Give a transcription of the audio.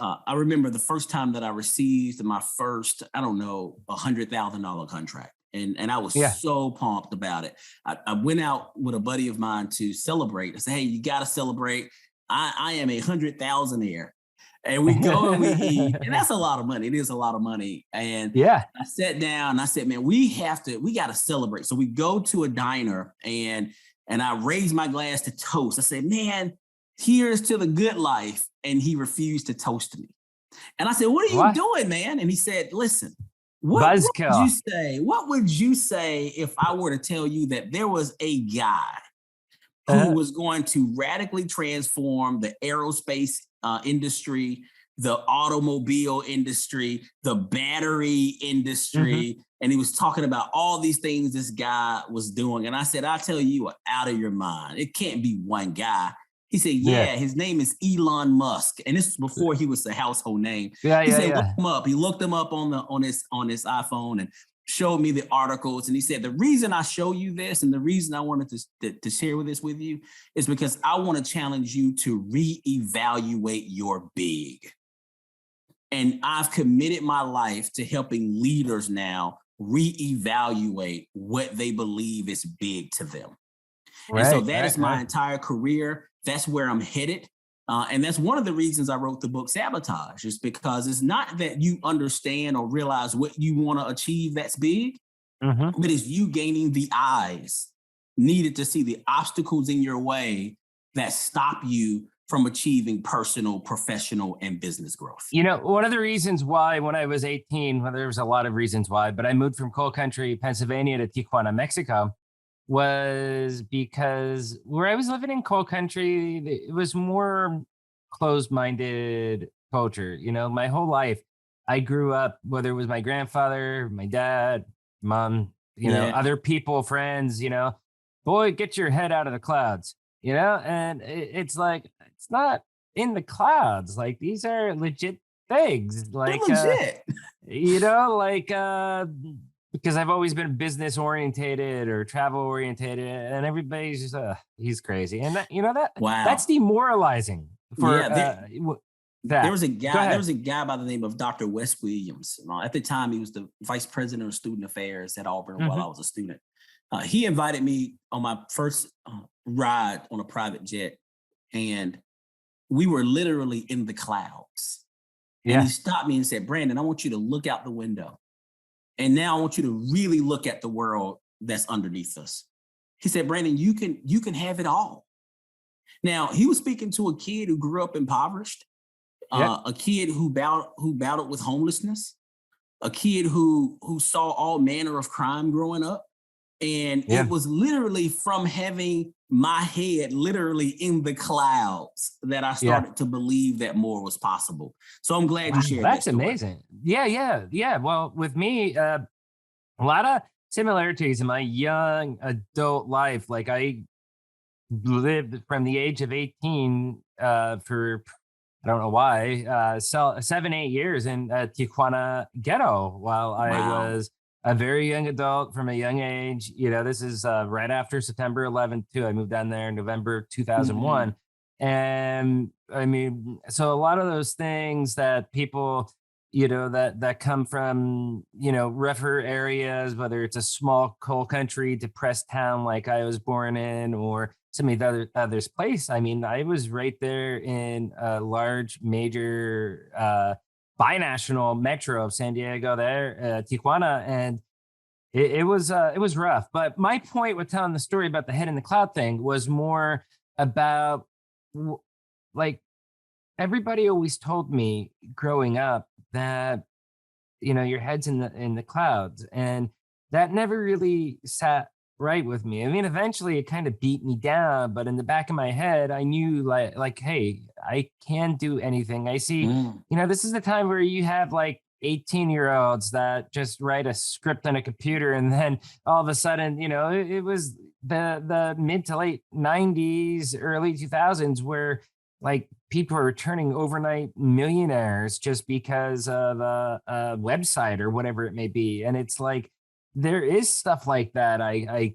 I remember the first time that I received my first, I don't know, $100,000 contract. And I was Yeah. so pumped about it. I went out with a buddy of mine to celebrate. I said, "Hey, you got to celebrate. I am a 100,000aire." And we go and we eat, and that's a lot of money. It is a lot of money. And Yeah. I sat down and I said, "Man, we got to celebrate." So we go to a diner and I raised my glass to toast. I said, "Man, here's to the good life." And he refused to toast me. And I said, "What are you What? doing, man?" And he said, "Listen, what would you Buzzkill. say? What would you say if I were to tell you that there was a guy who Uh, was going to radically transform the aerospace industry, the automobile industry, the battery mhm. industry?" And he was talking about all these things this guy was doing. And I said, "I tell you, you are out of your mind. It can't be one guy." He said, Yeah. "Yeah, his name is Elon Musk." And this is before he was a household name. Yeah, He yeah, said, "Look yeah. him up." He looked him up on his iPhone and showed me the articles. And he said, "The reason I show you this and the reason I wanted to share this with you is because I want to challenge you to reevaluate your big." And I've committed my life to helping leaders now reevaluate what they believe is big to them. And so Right, that right, is my right. entire career. That's where I'm headed. And that's one of the reasons I wrote the book Sabotage, is because it's not that you understand or realize what you want to achieve that's big, Mhm. but it's you gaining the eyes needed to see the obstacles in your way that stop you from achieving personal, professional, and business growth. One of the reasons why when I was 18, well, there was a lot of reasons why, but I moved from coal country, Pennsylvania to Tijuana, Mexico, was because where I was living in coal country, it was more closed-minded culture. My whole life, I grew up, whether it was my grandfather, my dad, mom, Yeah. other people, friends, boy, get your head out of the clouds, and it's like, it's not in the clouds. Like, these are legit things. They're Like, legit. like, because I've always been business orientated or travel orientated, and everybody's just, he's crazy, and that's Wow. demoralizing for Yeah. There that. was a Go guy. There ahead. was a guy by the name of Dr. Wes Williams. At the time, he was the vice president of student affairs at Auburn while I Hmm. was a student. He invited me on my first ride on a private jet, and we were literally in the clouds. And he Yeah, stopped me and said, "Brandon, I want you to look out the window. And now I want you to really look at the world that's underneath us." He said, "Brandon, you can have it all." Now, he was speaking to a kid who grew up impoverished, yeah, a kid who battled with homelessness, a kid who saw all manner of crime growing up. And it yeah. was literally from having my head literally in the clouds that I Yeah. started to believe that more was possible. So I'm glad you Wow, shared that that's story. amazing. Yeah, yeah, yeah. Well, with me, a lot of similarities in my young adult life. Like, I lived from the age of 18 for, I don't know why, 7, 8 years in Tijuana ghetto while I Wow. was a very young adult from a young age. This is right after September 11th, too. I moved down there in November Mhm. 2001. And I mean, so a lot of those things that people, that come from, rougher areas, whether it's a small coal country, depressed town like I was born in, or some of the others place. I mean, I was right there in a large, major, binational metro of San Diego, there, Tijuana, and it was rough. But my point with telling the story about the head in the cloud thing was more about, w- like, everybody always told me growing up that, your head's in the clouds, and that never really sat right with me. I mean, eventually it kind of beat me down, but in the back of my head I knew, like, hey, I can do anything. I see, Mm. this is the time where you have like 18-year-olds that just write a script on a computer, and then all of a sudden, it was the mid to late 90s, early 2000s, where, like, people are turning overnight millionaires just because of a website or whatever it may be. And it's like, there is stuff like that I